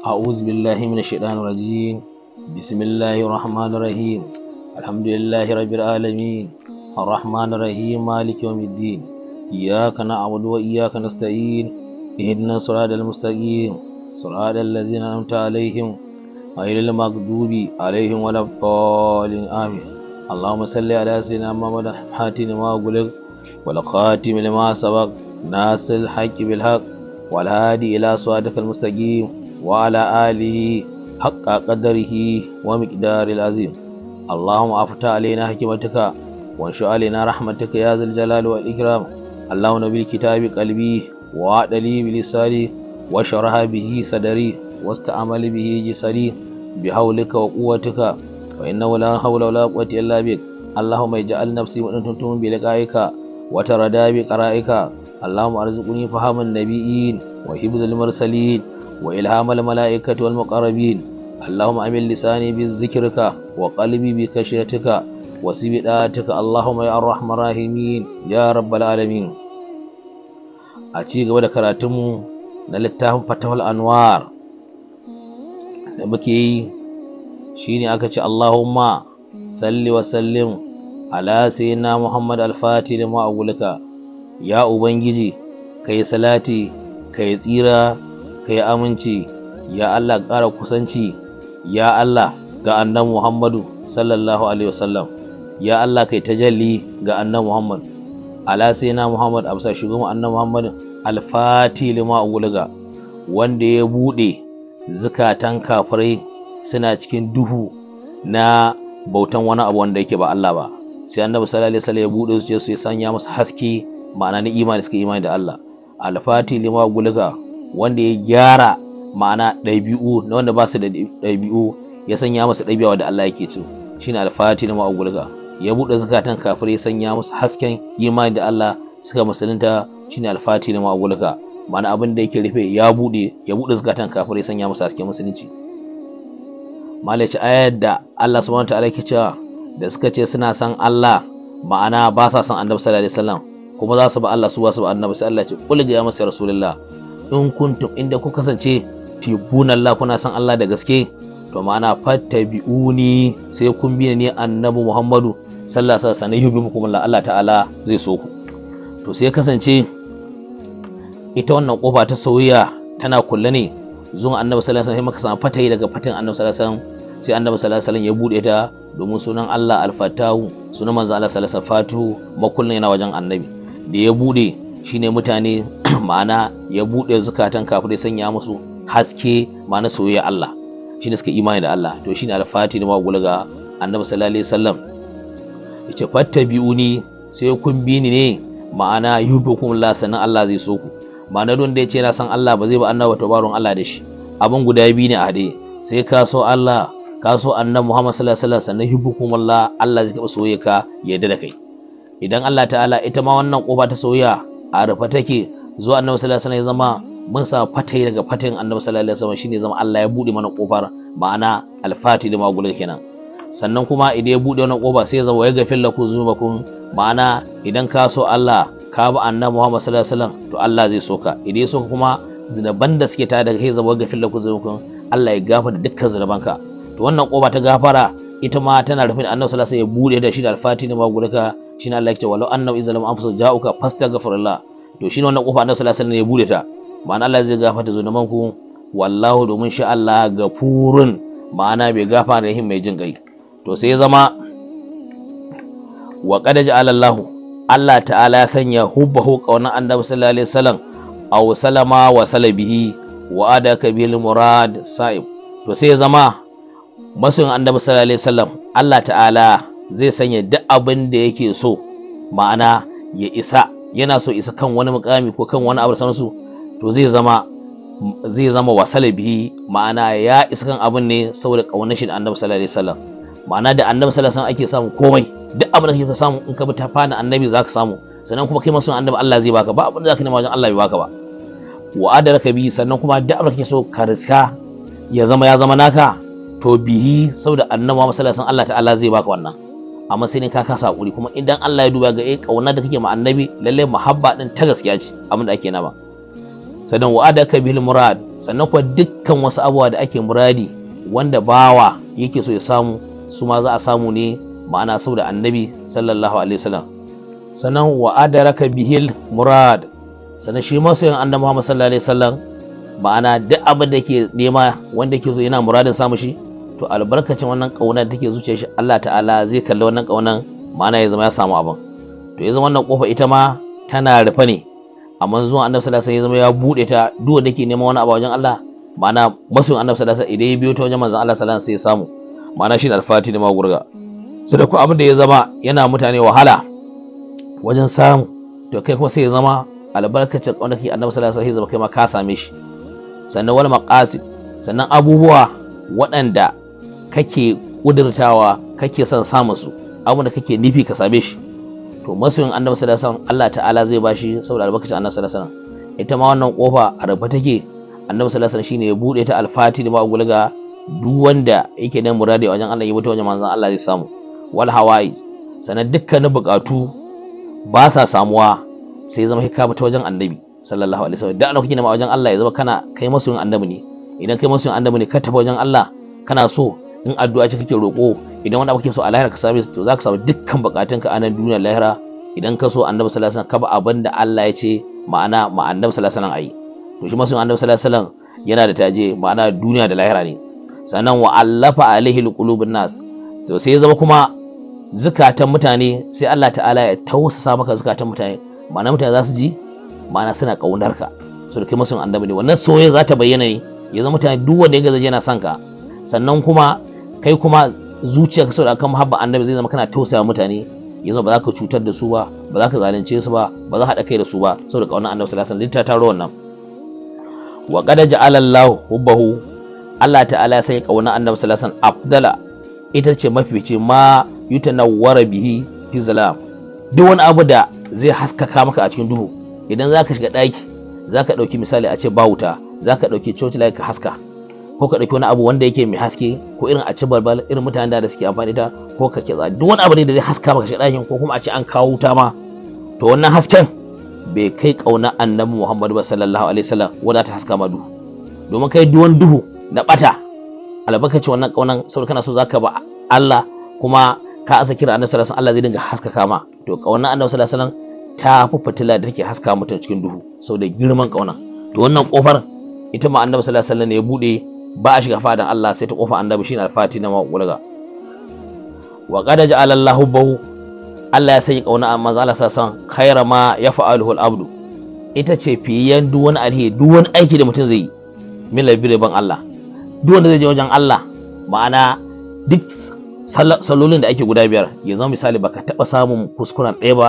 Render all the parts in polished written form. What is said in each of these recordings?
أعوذ بالله من الشيطان الرجيم. بسم الله الرحمن الرحيم. الحمد لله رب العالمين الرحمن الرحيم مالك يوم الدين. إياك نعبد وإياك نستعين. اهدنا الصراط المستقيم صراط الذين أنعمت عليهم غير المغضوب عليهم ولا الضالين آمين. اللهم صل على سيدنا محمد الفاتح لما أغلق والخاتم لما سبق ناصر الحق بالحق والهادي إلى صراطك المستقيم وعلى آله حق قدره ومقدار العظيم. اللهم افتح علينا حكمتك وانشر علينا رحمتك يا ذا الجلال والإكرام. اللهم نبي الكتاب قلبي وعدلي بلساني وشرح به صدري واستعمل به جسدي بحولك وقوتك فإنه لا حول ولا قوة إلا بك. اللهم اجعل نفسي مؤمنة بلقائك وتردى بقرائك. اللهم ارزقني فهم النبيين وحفظ المرسلين وإلهام الملائكة والمقربين. اللهم أمن لساني بذكرك وقلبي بخشيتك وسبطاتك اللهم يا الرحمن الراحمين يا رب العالمين. أتي قبل كراتمو نلتهم فتح الأنوار نبكي شيني أكتش اللهم صل وسلم على سيدنا محمد الفاتح لما أقولك. يا أبنجي كي صلاتي كي tsira kai aminci ya Allah ƙara kusanci ya Allah ga annabi Muhammadu sallallahu alaihi wasallam. Ya Allah kai tajalli ga annabi Muhammad ala sayyidina Muhammad amsa shugaban annabi Muhammad al-fati lima ugulga wanda ya bude zukatan kafirai suna cikin duhu na bautan wani abu wanda yake ba Allah ba, sai annabi sallallahu alaihi wasallam ya bude su ya sanya musu haske ma'ana na imani, suka imani da Allah. Al-fati lima ugulga wanda ya gyara ma'ana ɗabi'u na wanda ba su da ɗabi'u ya sanya masa ɗabi'a da Allah yake so, shine alfati na ma'ugulga. Ya buɗe zakatan kafir ya sanya musu hasken imani da Allah suka musulunta, shine alfati na ma'ugulga. Ma'ana abin da yake rufe ya buɗe zakatan kafir ya sanya musu hasken musulunci. Malaci ayar da Allah subhanahu wa ta'ala yake cewa da suka ce suna san Allah ma'ana ba sa san Annabi sallallahu alaihi wasallam kuma za su ba Allah su ba su ba Annabi, sai Allah ya ce qul ya masa rasulullah in kuntum inda ku kasance tibuna Allah kuna san Allah da gaske to ma'ana fattabi'uni sai kun bi ni annabi Muhammadu sallallahu alaihi wasallam yuhibbukum Allah ta'ala zai so ku. To sai kasance ita wannan kofa ta soyayya tana kulle ne zuwan annabi sallallahu alaihi wasallam, maka san fatayi daga fatin annabi sallallahu alaihi wasallam, sai annabi sallallahu alaihi wasallam ya bude ta domin sunan Allah al-Fatahu, sunan manzo Allah sallallahu alaihi wasallam Fatu makullin yana wajen annabi da ya bude shine mutane ma'ana ya buɗe zukatan kafirai sanya musu haske ma'ana soyayya Allah, shine suka imani da Allah. To shine al-fati da magulga annabi sallallahu alaihi wasallam yace fattabi'uni sai kun bi ni ne ma'ana yuhibbukum Allah, sanan Allah zai so ku. Ma'ana don da yace yana san Allah ba zai ba annabi tabarun Allah da shi, abun guda biyu ne a hade, sai ka so Allah ka so annabi Muhammad sallallahu alaihi wasallam sanan yuhibbukum Allah, Allah zai kaba soyayya ka yadda da kai. Idan Allah ta'ala ita ma wannan kofa ta soyayya a rufe take zuwa annabi sallallahu alaihi wasallam ya zama mun sa fatai daga fatin annabi sallallahu alaihi wasallam, shine zama Allah ya bude mana kofar ma'ana al-fati da magulga kenan. Sannan kuma idan ya bude wannan kofa sai ya zama ya gafil lakum zunubakum, ma'ana idan ka so Allah ka bi annabi Muhammad sallallahu alaihi wasallam to Allah zai soka. Idan ya soka kuma zunuban da suke tare daga kai zama ya gafil lakum zunubakum, Allah ya gafarta dukkan zunubanka. To wannan kofa ta gafara ita ma tana rufe da annabi sallallahu alaihi wasallam ya bude da shi da al-fati da magulga, shine Allah ya ce walau annabi izalama anfusu ja'uka fastaghfirullah. To shine wannan kofa annabi sallallahu alaihi wasallam ya bude ta, ma'ana Allah zai gafarta zunuban ku wallahu domin sha Allah gafurun ma'ana bai gafa da rahim mai jin kai. To sai ya zama wa qad ja'ala Allah ta'ala ya sanya hubbahu qawlan annabi sallallahu alaihi wasallam aw salama wa salabihi wa adaka bil murad sa'ib. To sai ya zama masoyin annabi sallallahu alaihi wasallam Allah ta'ala zai sanya duk abin da yake so ma'ana ya isa, yana so isa kan wani mukami ko kan wani abu sansu, to zai zama wasala bihi ma'ana ya isa kan abin ne saboda kaunar shi da annabi sallallahu alaihi wasallam. Ma'ana da annabi sallallahu alaihi wasallam ake samu komai, duk abin da kake samu in ka bi ta fana annabi zaka samu, sannan kuma kai masoyin annabi Allah zai baka, ba abin da zaka nema wajen Allah bai baka ba. Wa adaraka bihi, sannan kuma duk abin da kake so ka riska ya zama naka, to bihi saboda annabi Muhammad sallallahu alaihi wasallam Allah ta'ala zai baka wannan. Amma sai ne ka kasa hakuri, kuma idan Allah ya duba ga kauna da kake ma annabi lalle muhabba din ta gaskiya ce abin da ake nama. sannan wa'adaka bil murad, sannan kuwa dukkan wasu abubuwa da ake muradi wanda bawa yake so ya samu su ma za a samu ne, ma'ana saboda annabi sallallahu alaihi wasallam. Sannan wa'adaraka bihil murad, sannan shi masoyin annabi Muhammad sallallahu alaihi wasallam, ma'ana duk abin da yake nema wanda yake so yana muradin samu shi, to albarkacin wannan kauna da take zuciyar shi Allah ta'ala zai kalli wannan kaunan, ma'ana ya zama ya samu abin. To ya zama wannan kofa ita ma tana rufe ne, amma zuwan annabi sallallahu alaihi wasallam ya zama ya bude ta, duk wanda yake neman wani abu wajen Allah, ma'ana masoyin annabi sallallahu alaihi wasallam idan ya biyo ta wajen manzon Allah sallallahu alaihi wasallam sai ya samu, ma'ana shine alfati da magurga. Sai da ku abin da ya zama yana mutane wahala wajen samu, to kai kuma sai ya zama albarkacin wanda ke annabi sallallahu alaihi wasallam kai ma ka same shi. Sannan wal maqasid, sannan abubuwa waɗanda kake kudurtawa kake son samun su, abin da kake nufi ka same shi, to masoyin annabi sallallahu alaihi wasallam Allah ta'ala zai bashi saboda albarkacin annabi sallallahu alaihi wasallam. Ita ma wannan kofa a rufe take, annabi sallallahu alaihi wasallam shine ya bude ta alfati da magulga, duk wanda yake da muradi wajen Allah ya wuce wajen manzon Allah zai samu. Wal hawai, sannan dukkanin bukatu ba sa samuwa sai zama ka ta wajen annabi sallallahu alaihi wasallam. Da kake nema wajen Allah ya zama kana kai masoyin annabi ne. Idan kai masoyin annabi ne ka tafi wajen Allah kana so, in addu'a ce kake roƙo, idan wanda kake so a lahira ka same to zaka samu dukkan bukatunka a nan duniyar lahira, idan ka so annabi sallallahu alaihi wasallam ka ba abin da Allah ya ce, ma'ana ma annabi sallallahu alaihi wasallam ayi. To shi masoyin annabi sallallahu alaihi wasallam yana da taje, ma'ana duniya da lahira ne. Sannan wa allafa alaihi alqulubun nas, to sai ya zama kuma zukatan mutane sai Allah ta'ala ya tausasa maka zukatan mutane, ma'ana mutane za su ji, ma'ana suna kaunar ka, so da kai masoyin annabi ne. Wannan soyayya za ta bayyana ne, ya zama mutane duk wanda ya gaza yana son ka. Sannan kuma kai kuma zuciyarka saboda kan muhabba annabi zai zama kana tausaya mutane, ya zama ba za ka cutar da su ba, ba za ka zalunce su ba, ba za ka haɗa kai da su ba, saboda kaunar annabi sallallahu alaihi wasallam ta taro wannan. Wa qad ja'ala Allahu hubbahu, Allah ta'ala ya sanya kaunar annabi sallallahu alaihi wasallam afdala, ita ce mafifici ma yutanawwara bihi fi zalam. Duk wani abu da zai haskaka maka a cikin duhu, idan zaka shiga daki zaka dauki misali a ce ba wuta, zaka dauki torchlight ka haska, ko ka dauki wani abu wanda yake mai haske, ko irin a ci balbal irin mutanen da suke amfani da, ko ka kitsa, duk wani abu da zai haska maka shiga dakin, ko kuma a ce an kawo wuta ma, to wannan hasken bai kai kauna annabi Muhammad sallallahu alaihi wasallam wanda ta haska ma duhu. Domin kai duwan duhu da bata albarkaci wannan kaunan, saboda kana so zaka ba Allah, kuma ka asa kira annabi sallallahu alaihi wasallam, Allah zai dinga haskaka ma. To kaunar annabi sallallahu alaihi wasallam ta fi fitila da take haska mutum cikin duhu saboda girman kauna. To wannan kofar ita ma annabi sallallahu alaihi wasallam ne ya bude, ba a shiga fadan Allah sai ta kofa annabi shine alfati na magulga. Wa qad ja'ala Allahu bahu, Allah ya sanya kauna amma Allah sa san khaira ma yaf'aluhu al-abdu, ita ce fiyan duk wani alheri, duk wani aiki da mutum zai yi min labire ban Allah. Duk wanda zai je wajen Allah, ma'ana duk salolin da ake guda biyar, ya zama misali baka taba samun kuskuren ɗaya ba,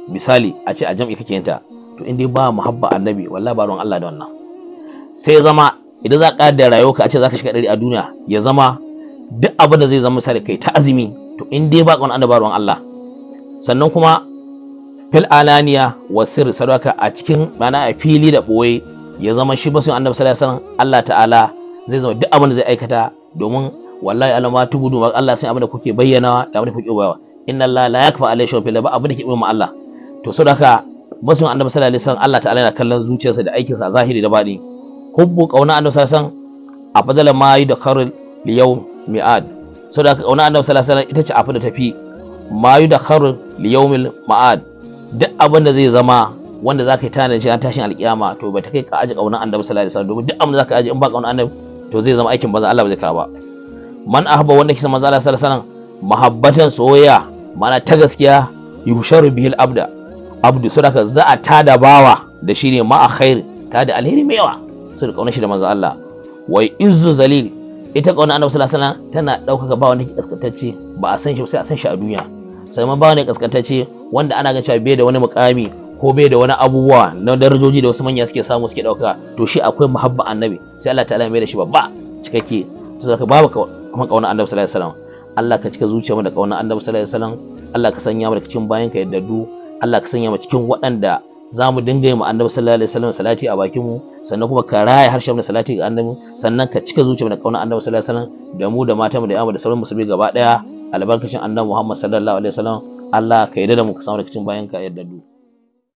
misali a ce a jam'i kake yinta, to in dai ba muhabba annabi wallahi ba ruwan Allah da wannan. Sai ya zama idan za ka da rayuwarka a ce za ka shiga ɗari a duniya, ya zama duk abin da zai zama misali kai ta azumi, to in dai ba ƙaunar annabi ba ruwan Allah. Sannan kuma fil alaniya wa sirri, sadaka a cikin mana a fili da ɓoye, ya zama shi basu annabi sallallahu alaihi wasallam Allah ta'ala zai zama duk abin da zai aikata, domin wallahi alama tubudu ma Allah sai abin da kuke bayyana da abin da kuke bayawa, inna Allah la yakfa alaihi shay'un fil ba abin da ke bayyana Allah. To saboda basu annabi sallallahu alaihi wasallam Allah ta'ala yana kallon zuciyarsa da aikinsa a zahiri da baɗi. Hubbu kauna annabi sallallahu alaihi wasallam afdala ma yudkharu li yawm mi'ad, saboda kauna annabi sallallahu alaihi wasallam ita ce afin da tafi ma yudkharu li yawmil ma'ad, duk abin da zai zama wanda za ka yi tanadin shi na tashin alkiyama, to bai ta kai ka aji kaunar annabi sallallahu alaihi wasallam, domin duk abin da za ka aji in ba kaunar annabi to zai zama aikin banza, Allah ba zai kawo ba. Man ahabba, wanda kisa manzo Allah sallallahu alaihi wasallam mahabbatan soyayya, ma'ana ta gaskiya, yusharu bihil abdu, sadaka za a tada bawa da shi ne ma'a khair, tada alheri mai yawa, sai kaunar shi da manzo Allah. Wai izzu zalil, ita kaunar annabi sallallahu alaihi wasallam tana daukaka ba wanda ke kaskantacce, ba a san shi sai a san shi a duniya. Sai ma ba wanda kaskantacce wanda ana ga cewa bai da wani mukami ko bai da wani abubuwa na darajoji da wasu manya suke samu suke dauka, to shi akwai muhabba annabi, sai Allah ta'ala mai da shi babba cikakke. To zaka babu kuma kaunar annabi sallallahu alaihi wasallam. Allah ka cika zuciyarmu da kaunar annabi sallallahu alaihi wasallam. Allah ka sanya mu da cikin bayanka yaddadu. Allah ka sanya mu cikin waɗanda za mu dinga yi ma annabi sallallahu alaihi wasallam salati a bakin mu, sannan kuma ka raya harshen mu da salati ga annabi, sannan ka cika zuciyarmu da kaunar annabi sallallahu alaihi wasallam, da mu da matan mu da yamu da sauran musulmi gaba daya, albarkacin annabi Muhammad sallallahu alaihi wasallam. Allah ka yarda da mu, ka samu da cikin bayanka yaddadu.